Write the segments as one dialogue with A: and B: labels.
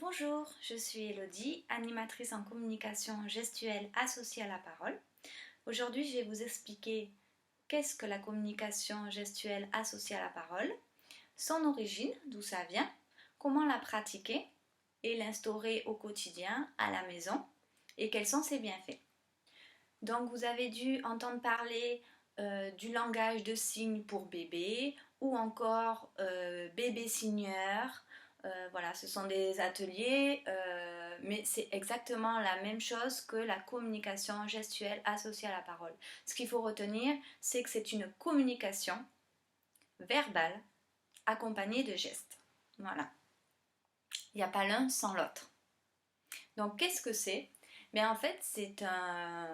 A: Bonjour, je suis Elodie, animatrice en communication gestuelle associée à la parole. Aujourd'hui, je vais vous expliquer qu'est-ce que la communication gestuelle associée à la parole, son origine, d'où ça vient, comment la pratiquer et l'instaurer au quotidien, à la maison, et quels sont ses bienfaits. Donc, vous avez dû entendre parler du langage de signes pour bébé ou encore bébé signeur. Voilà, ce sont des ateliers, mais c'est exactement la même chose que la communication gestuelle associée à la parole. Ce qu'il faut retenir, c'est que c'est une communication verbale accompagnée de gestes. Voilà, il n'y a pas l'un sans l'autre. Donc, qu'est-ce que c'est? En fait, c'est un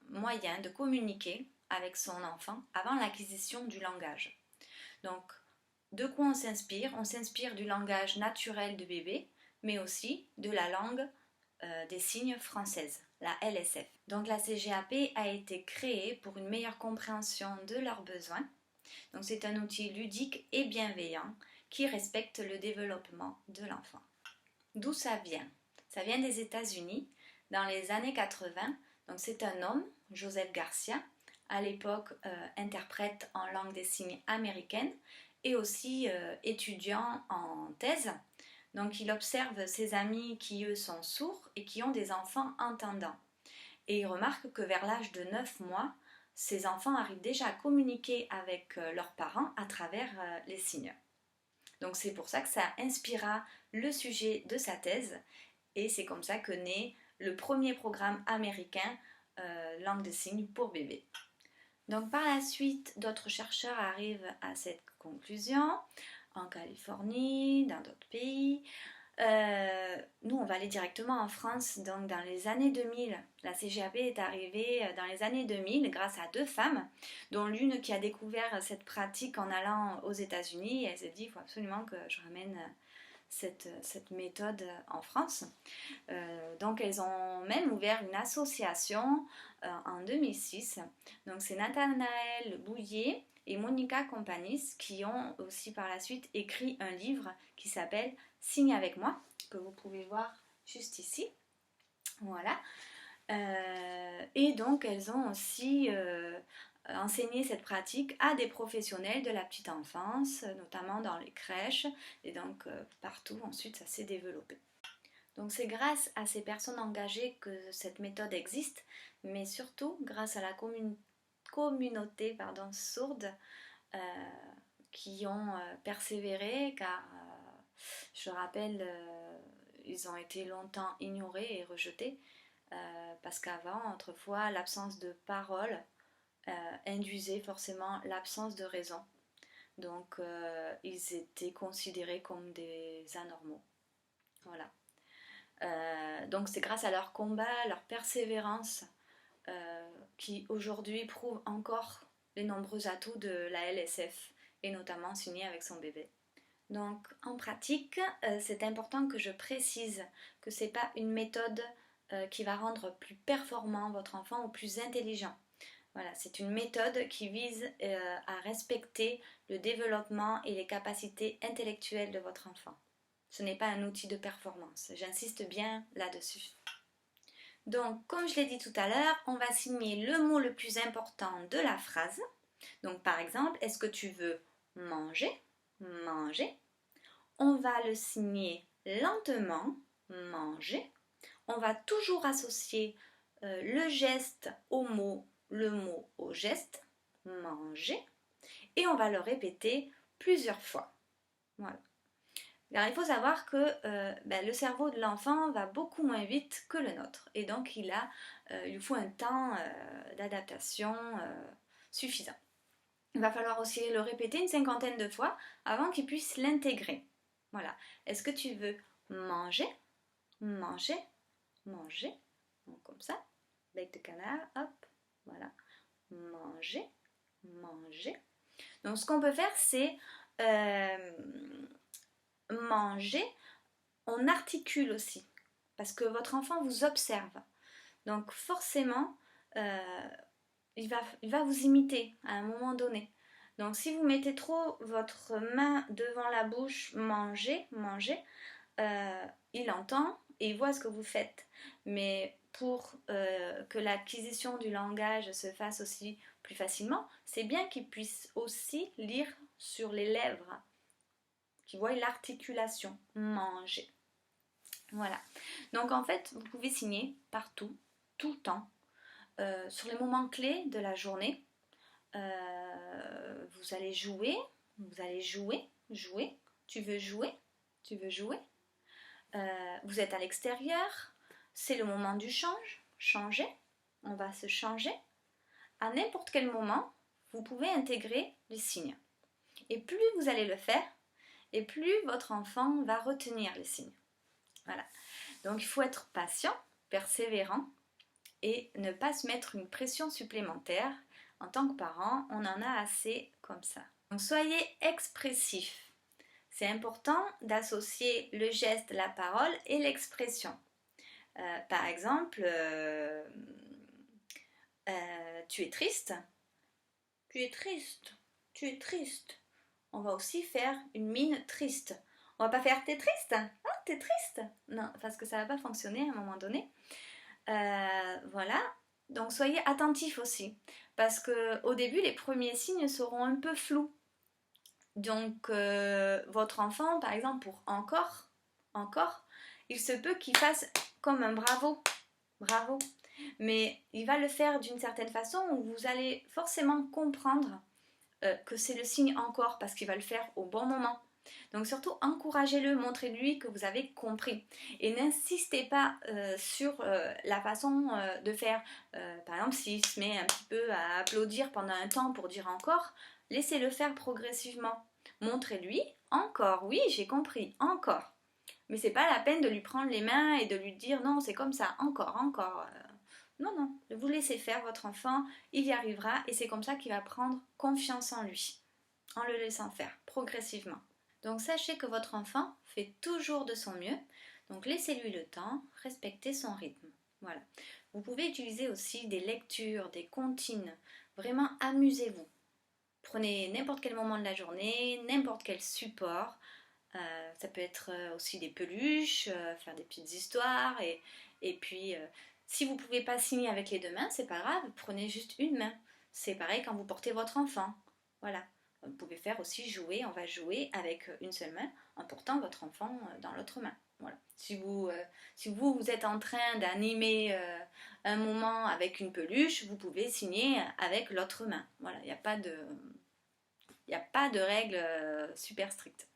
A: moyen de communiquer avec son enfant avant l'acquisition du langage. Donc, de quoi on s'inspire? On s'inspire du langage naturel du bébé, mais aussi de la langue des signes française, la LSF. Donc, la CGAP a été créée pour une meilleure compréhension de leurs besoins. Donc, c'est un outil ludique et bienveillant qui respecte le développement de l'enfant. D'où ça vient? Ça vient des États-Unis dans les années 80. Donc, c'est un homme, Joseph Garcia, à l'époque interprète en langue des signes américaine et aussi étudiant en thèse. Donc il observe ses amis qui eux sont sourds et qui ont des enfants entendants. Et il remarque que vers l'âge de 9 mois, ces enfants arrivent déjà à communiquer avec leurs parents à travers les signes. Donc c'est pour ça que ça inspira le sujet de sa thèse et c'est comme ça que naît le premier programme américain langue des signes pour bébé. Donc par la suite, d'autres chercheurs arrivent à cette conclusion, en Californie, dans d'autres pays. Nous, on va aller directement en France, donc dans les années 2000. La CGAP est arrivée dans les années 2000 grâce à deux femmes, dont l'une qui a découvert cette pratique en allant aux États-Unis. Elle s'est dit, il faut absolument que je ramène cette méthode en France. Donc elles ont même ouvert une association en 2006. Donc c'est Nathanaël Bouillet et Monica Companis qui ont aussi par la suite écrit un livre qui s'appelle Signe avec moi, que vous pouvez voir juste ici. Voilà. Et donc elles ont aussi enseigné cette pratique à des professionnels de la petite enfance, notamment dans les crèches, et donc partout ensuite ça s'est développé. Donc c'est grâce à ces personnes engagées que cette méthode existe, mais surtout grâce à la communauté sourde qui ont persévéré, car je rappelle, ils ont été longtemps ignorés et rejetés, parce qu'avant, autrefois, l'absence de parole induisait forcément l'absence de raison. Donc ils étaient considérés comme des anormaux. Voilà. Donc c'est grâce à leur combat, leur persévérance, qui aujourd'hui prouve encore les nombreux atouts de la LSF, et notamment signer avec son bébé. Donc en pratique, c'est important que je précise que ce n'est pas une méthode qui va rendre plus performant votre enfant ou plus intelligent. Voilà, c'est une méthode qui vise à respecter le développement et les capacités intellectuelles de votre enfant. Ce n'est pas un outil de performance, j'insiste bien là-dessus. Donc, comme je l'ai dit tout à l'heure, on va signer le mot le plus important de la phrase. Donc, par exemple, est-ce que tu veux manger? Manger. On va le signer lentement, manger. On va toujours associer le geste au mot, le mot au geste, manger. Et on va le répéter plusieurs fois. Voilà. Alors, il faut savoir que le cerveau de l'enfant va beaucoup moins vite que le nôtre et donc il lui faut un temps d'adaptation suffisant. Il va falloir aussi le répéter une 50aine de fois avant qu'il puisse l'intégrer. Voilà. Est-ce que tu veux manger? Manger? Manger? Donc, comme ça. Bec de canard, hop, voilà. Manger? Manger. Donc ce qu'on peut faire, c'est manger, on articule aussi, parce que votre enfant vous observe. Donc forcément, il va vous imiter à un moment donné. Donc si vous mettez trop votre main devant la bouche, manger, il entend et il voit ce que vous faites. Mais pour que l'acquisition du langage se fasse aussi plus facilement, c'est bien qu'il puisse aussi lire sur les lèvres, qu'il voie l'articulation, manger. Voilà. Donc en fait, vous pouvez signer partout, tout le temps, sur les moments clés de la journée. Vous allez jouer, jouer. Tu veux jouer, tu veux jouer. Vous êtes à l'extérieur, c'est le moment du changer, on va se changer. À n'importe quel moment, vous pouvez intégrer les signes. Et plus vous allez le faire, et plus votre enfant va retenir les signes. Voilà. Donc il faut être patient, persévérant et ne pas se mettre une pression supplémentaire. En tant que parent, on en a assez comme ça. Donc soyez expressif. C'est important d'associer le geste, la parole et l'expression. Par exemple, tu es triste. Tu es triste. Tu es triste. On va aussi faire une mine triste. On va pas faire t'es triste. Ah, t'es triste. Non, parce que ça va pas fonctionner à un moment donné. Voilà. Donc soyez attentifs aussi. Parce que au début, les premiers signes seront un peu flous. Donc votre enfant, par exemple, pour encore, il se peut qu'il fasse comme un bravo. Mais il va le faire d'une certaine façon où vous allez forcément comprendre que c'est le signe encore parce qu'il va le faire au bon moment. Donc surtout encouragez-le, montrez-lui que vous avez compris et n'insistez pas sur la façon de faire. Par exemple, s'il se met un petit peu à applaudir pendant un temps pour dire encore, laissez-le faire progressivement. Montrez-lui encore, oui j'ai compris, encore. Mais c'est pas la peine de lui prendre les mains et de lui dire non c'est comme ça, encore. Non, vous laissez faire votre enfant, il y arrivera et c'est comme ça qu'il va prendre confiance en lui, en le laissant faire progressivement. Donc sachez que votre enfant fait toujours de son mieux, donc laissez-lui le temps, respectez son rythme. Voilà. Vous pouvez utiliser aussi des lectures, des comptines, vraiment amusez-vous. Prenez n'importe quel moment de la journée, n'importe quel support. Ça peut être aussi des peluches, faire des petites histoires et puis si vous ne pouvez pas signer avec les deux mains, c'est pas grave, prenez juste une main. C'est pareil quand vous portez votre enfant. Voilà. Vous pouvez faire aussi jouer, on va jouer avec une seule main en portant votre enfant dans l'autre main. Voilà. Si vous êtes en train d'animer un moment avec une peluche, vous pouvez signer avec l'autre main. Voilà, il n'y a pas de règles super strictes.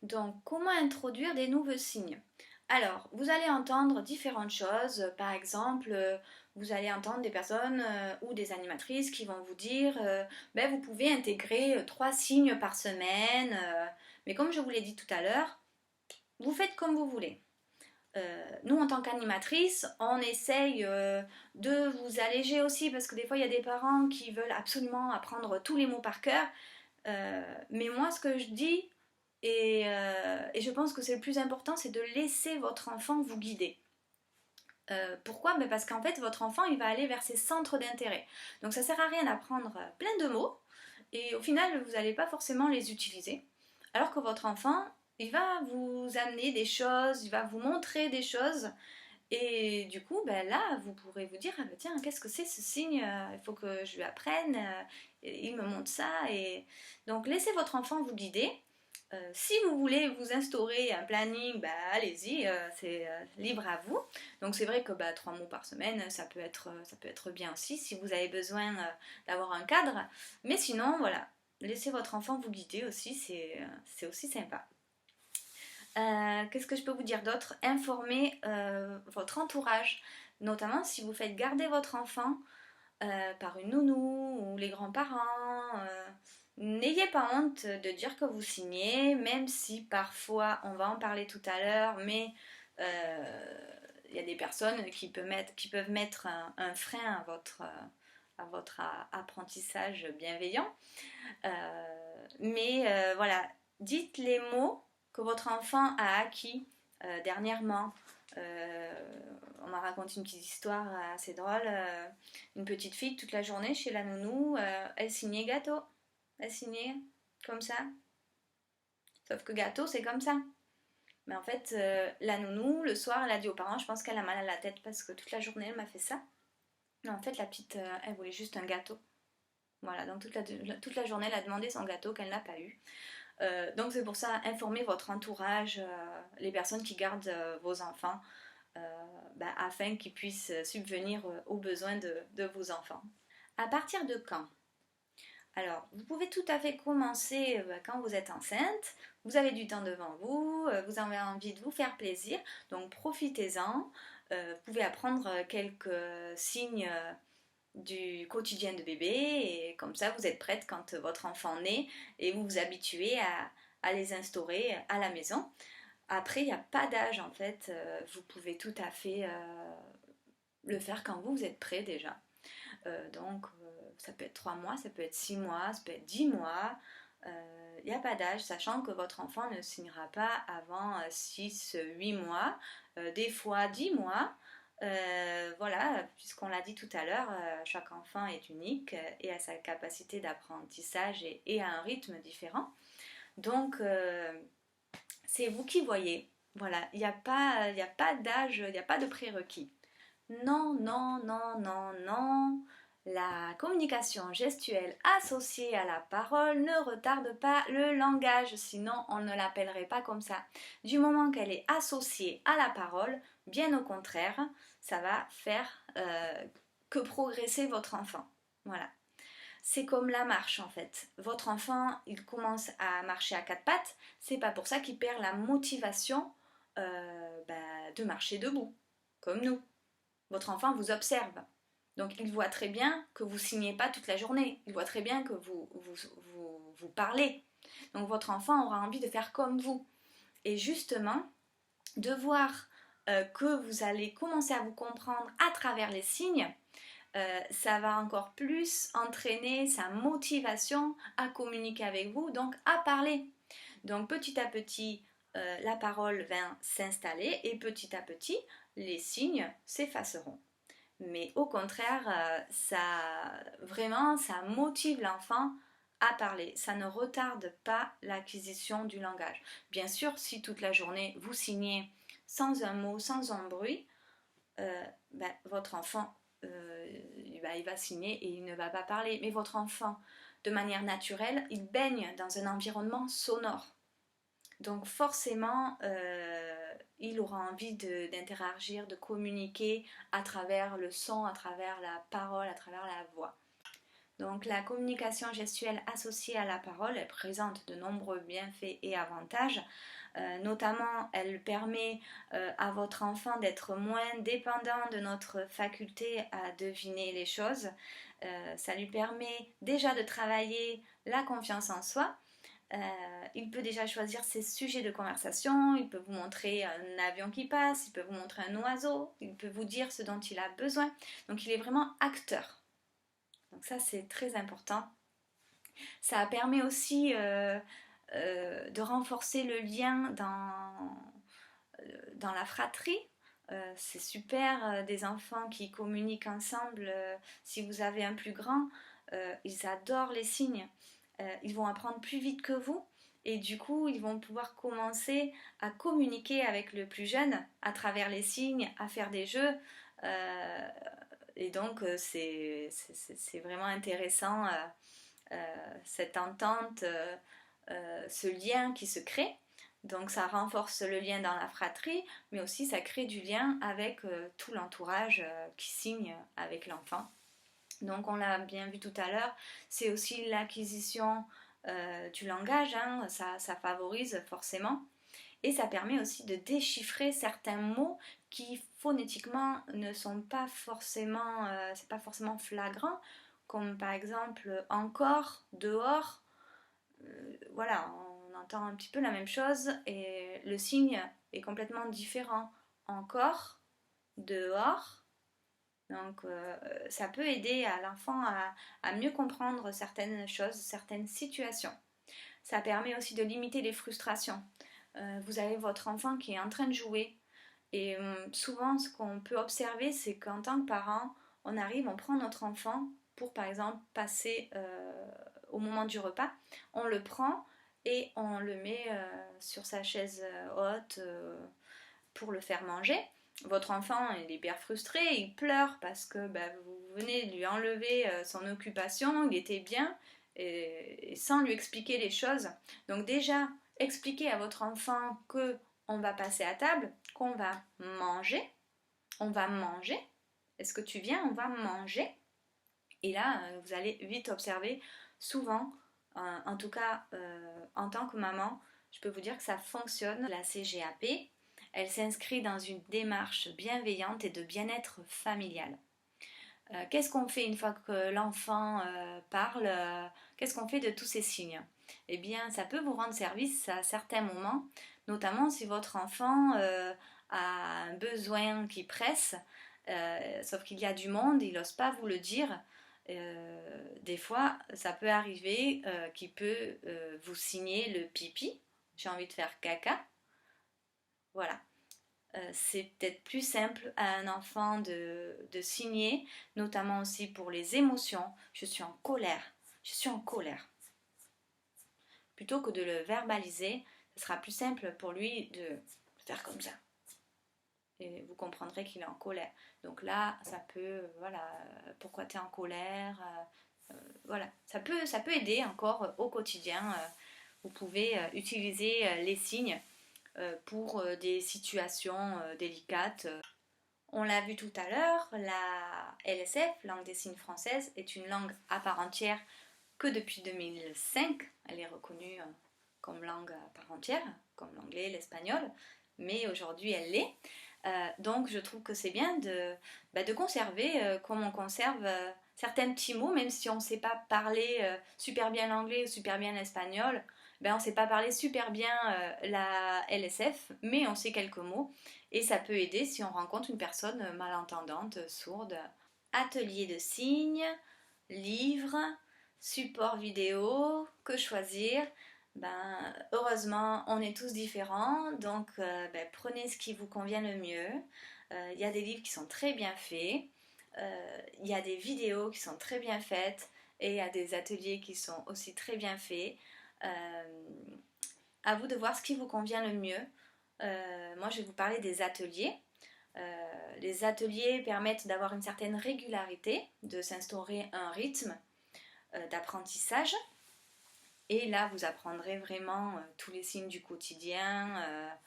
A: Donc, comment introduire des nouveaux signes? Alors, vous allez entendre différentes choses. Par exemple, vous allez entendre des personnes ou des animatrices qui vont vous dire vous pouvez intégrer 3 signes par semaine. Mais comme je vous l'ai dit tout à l'heure, vous faites comme vous voulez. Nous, en tant qu'animatrice, on essaye de vous alléger aussi parce que des fois, il y a des parents qui veulent absolument apprendre tous les mots par cœur. Mais moi, ce que je dis, et je pense que c'est le plus important, c'est de laisser votre enfant vous guider. Pourquoi? Parce qu'en fait, votre enfant, il va aller vers ses centres d'intérêt. Donc ça sert à rien d'apprendre plein de mots, et au final, vous n'allez pas forcément les utiliser. Alors que votre enfant, il va vous amener des choses, il va vous montrer des choses, et du coup, là, vous pourrez vous dire, tiens, qu'est-ce que c'est ce signe? Il faut que je lui apprenne, il me montre ça. Et donc, laissez votre enfant vous guider. Si vous voulez vous instaurer un planning, allez-y, c'est libre à vous. Donc c'est vrai que 3 mots par semaine, ça peut être bien aussi si vous avez besoin d'avoir un cadre. Mais sinon, voilà, laissez votre enfant vous guider aussi, c'est aussi sympa. Qu'est-ce que je peux vous dire d'autre? Informez votre entourage, notamment si vous faites garder votre enfant par une nounou ou les grands-parents. N'ayez pas honte de dire que vous signez, même si parfois, on va en parler tout à l'heure, mais il y a des personnes qui peuvent mettre un frein à votre apprentissage bienveillant. Mais voilà, dites les mots que votre enfant a acquis dernièrement. On m'a raconté une petite histoire assez drôle. Une petite fille, toute la journée chez la nounou, elle signait gâteau. Elle signait comme ça. Sauf que gâteau, c'est comme ça. Mais en fait, la nounou, le soir, elle a dit aux parents, je pense qu'elle a mal à la tête parce que toute la journée, elle m'a fait ça. Mais en fait, la petite, elle voulait juste un gâteau. Voilà, donc toute la journée, elle a demandé son gâteau qu'elle n'a pas eu. Donc c'est pour ça, informez votre entourage, les personnes qui gardent vos enfants, afin qu'ils puissent subvenir aux besoins de vos enfants. À partir de quand? Alors, vous pouvez tout à fait commencer quand vous êtes enceinte, vous avez du temps devant vous, vous avez envie de vous faire plaisir, donc profitez-en. Vous pouvez apprendre quelques signes du quotidien de bébé et comme ça vous êtes prête quand votre enfant naît et vous vous habituez à les instaurer à la maison. Après, il n'y a pas d'âge en fait, vous pouvez tout à fait le faire quand vous êtes prêt déjà. Donc ça peut être 3 mois, ça peut être 6 mois, ça peut être 10 mois. Il n'y a pas d'âge, sachant que votre enfant ne signera pas avant 6-8 mois, des fois 10 mois. Voilà, puisqu'on l'a dit tout à l'heure, chaque enfant est unique et a sa capacité d'apprentissage et a un rythme différent. Donc, c'est vous qui voyez. Voilà, il n'y a pas d'âge, il n'y a pas de prérequis. Non, non, non, non, non. La communication gestuelle associée à la parole ne retarde pas le langage, sinon on ne l'appellerait pas comme ça. Du moment qu'elle est associée à la parole, bien au contraire, ça va faire que progresser votre enfant. Voilà. C'est comme la marche en fait. Votre enfant, il commence à marcher à quatre pattes, c'est pas pour ça qu'il perd la motivation de marcher debout, comme nous. Votre enfant vous observe. Donc il voit très bien que vous ne signez pas toute la journée. Il voit très bien que vous parlez. Donc votre enfant aura envie de faire comme vous. Et justement, de voir que vous allez commencer à vous comprendre à travers les signes, ça va encore plus entraîner sa motivation à communiquer avec vous, donc à parler. Donc petit à petit, la parole va s'installer et petit à petit, les signes s'effaceront. Mais au contraire, ça motive l'enfant à parler. Ça ne retarde pas l'acquisition du langage. Bien sûr, si toute la journée vous signez sans un mot, sans un bruit, votre enfant, il va signer et il ne va pas parler. Mais votre enfant, de manière naturelle, il baigne dans un environnement sonore. Donc forcément, il aura envie d'interagir, de communiquer à travers le son, à travers la parole, à travers la voix. Donc la communication gestuelle associée à la parole, elle présente de nombreux bienfaits et avantages. Notamment, elle permet à votre enfant d'être moins dépendant de notre faculté à deviner les choses. Ça lui permet déjà de travailler la confiance en soi. Il peut déjà choisir ses sujets de conversation, il peut vous montrer un avion qui passe, il peut vous montrer un oiseau, il peut vous dire ce dont il a besoin. Donc il est vraiment acteur. Donc ça c'est très important. Ça permet aussi de renforcer le lien dans la fratrie. C'est super, des enfants qui communiquent ensemble. Si vous avez un plus grand, ils adorent les signes. Ils vont apprendre plus vite que vous et du coup ils vont pouvoir commencer à communiquer avec le plus jeune à travers les signes, à faire des jeux. Et donc c'est vraiment intéressant cette entente, ce lien qui se crée. Donc ça renforce le lien dans la fratrie, mais aussi ça crée du lien avec tout l'entourage qui signe avec l'enfant. Donc on l'a bien vu tout à l'heure, c'est aussi l'acquisition du langage, hein, ça favorise forcément. Et ça permet aussi de déchiffrer certains mots qui phonétiquement ne sont pas forcément, c'est pas forcément flagrant, comme par exemple encore, dehors. Voilà, on entend un petit peu la même chose et le signe est complètement différent. Encore, dehors. Donc ça peut aider à l'enfant à mieux comprendre certaines choses, certaines situations. Ça permet aussi de limiter les frustrations. Vous avez votre enfant qui est en train de jouer et souvent ce qu'on peut observer c'est qu'en tant que parent, on prend notre enfant pour par exemple passer au moment du repas, on le prend et on le met sur sa chaise haute pour le faire manger. Votre enfant il est hyper frustré, il pleure parce que vous venez de lui enlever son occupation, il était bien, et sans lui expliquer les choses. Donc déjà, expliquez à votre enfant que on va passer à table, qu'on va manger, on va manger. Est-ce que tu viens? On va manger. Et là, vous allez vite observer, souvent, en tout cas en tant que maman, je peux vous dire que ça fonctionne. La CGAP, elle s'inscrit dans une démarche bienveillante et de bien-être familial. Qu'est-ce qu'on fait une fois que l'enfant parle? Qu'est-ce qu'on fait de tous ces signes? Eh bien, ça peut vous rendre service à certains moments, notamment si votre enfant a un besoin qui presse, sauf qu'il y a du monde, il n'ose pas vous le dire. Des fois, ça peut arriver qu'il peut vous signer le pipi. J'ai envie de faire caca. Voilà. C'est peut-être plus simple à un enfant de signer, notamment aussi pour les émotions. Je suis en colère. Je suis en colère. Plutôt que de le verbaliser, ce sera plus simple pour lui de faire comme ça. Et vous comprendrez qu'il est en colère. Donc là, ça peut, voilà, pourquoi tu es en colère, voilà, ça peut aider encore au quotidien. Vous pouvez utiliser les signes pour des situations délicates. On l'a vu tout à l'heure, la LSF, langue des signes française, est une langue à part entière que depuis 2005. Elle est reconnue comme langue à part entière, comme l'anglais, l'espagnol, mais aujourd'hui elle l'est. Donc je trouve que c'est bien de conserver comme on conserve certains petits mots, même si on ne sait pas parler super bien l'anglais ou super bien l'espagnol, on ne sait pas parler super bien la LSF, mais on sait quelques mots et ça peut aider si on rencontre une personne malentendante, sourde. Atelier de signes, livres, support vidéo, que choisir? Heureusement, on est tous différents, donc prenez ce qui vous convient le mieux. Il y a des livres qui sont très bien faits, il y a des vidéos qui sont très bien faites, et il y a des ateliers qui sont aussi très bien faits. À vous de voir ce qui vous convient le mieux. Moi, je vais vous parler des ateliers. Les ateliers permettent d'avoir une certaine régularité, de s'instaurer un rythme d'apprentissage. Et là, vous apprendrez vraiment tous les signes du quotidien,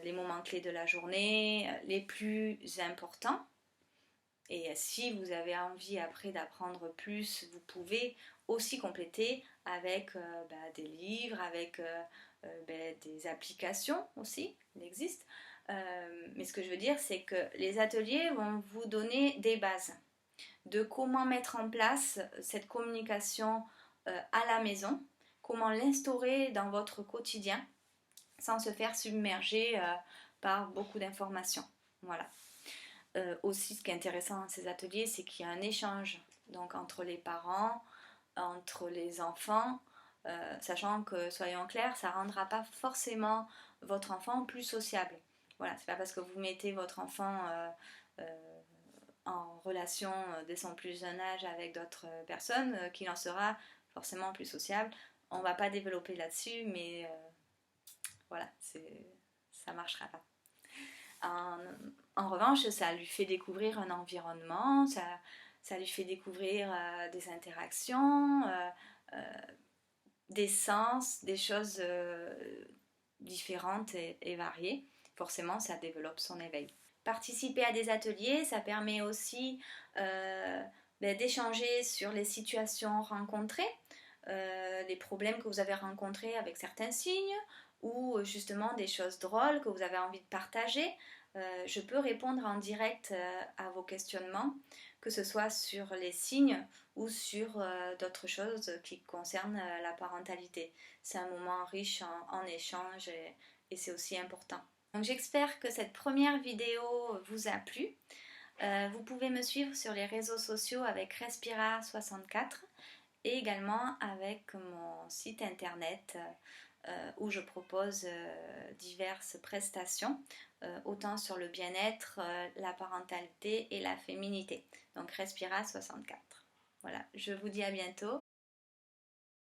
A: les moments clés de la journée, les plus importants. Et si vous avez envie après d'apprendre plus, vous pouvez aussi compléter avec des livres, avec des applications aussi, il existe. Mais ce que je veux dire, c'est que les ateliers vont vous donner des bases de comment mettre en place cette communication à la maison, comment l'instaurer dans votre quotidien sans se faire submerger par beaucoup d'informations. Voilà. Aussi, ce qui est intéressant dans ces ateliers, c'est qu'il y a un échange donc, entre les parents, entre les enfants, sachant que, soyons clairs, ça ne rendra pas forcément votre enfant plus sociable. Voilà, c'est pas parce que vous mettez votre enfant en relation dès son plus jeune âge avec d'autres personnes qu'il en sera forcément plus sociable. On va pas développer là-dessus, mais voilà, ça marchera pas. En revanche, ça lui fait découvrir un environnement, ça lui fait découvrir des interactions, des sens, des choses différentes et variées. Forcément, ça développe son éveil. Participer à des ateliers, ça permet aussi d'échanger sur les situations rencontrées, les problèmes que vous avez rencontrés avec certains signes, ou justement des choses drôles que vous avez envie de partager. Je peux répondre en direct à vos questionnements, que ce soit sur les signes ou sur d'autres choses qui concernent la parentalité. C'est un moment riche en échanges et c'est aussi important. Donc j'espère que cette première vidéo vous a plu. Vous pouvez me suivre sur les réseaux sociaux avec Respira64 et également avec mon site internet où je propose diverses prestations, autant sur le bien-être, la parentalité et la féminité. Donc Respira64. Voilà, je vous dis à bientôt.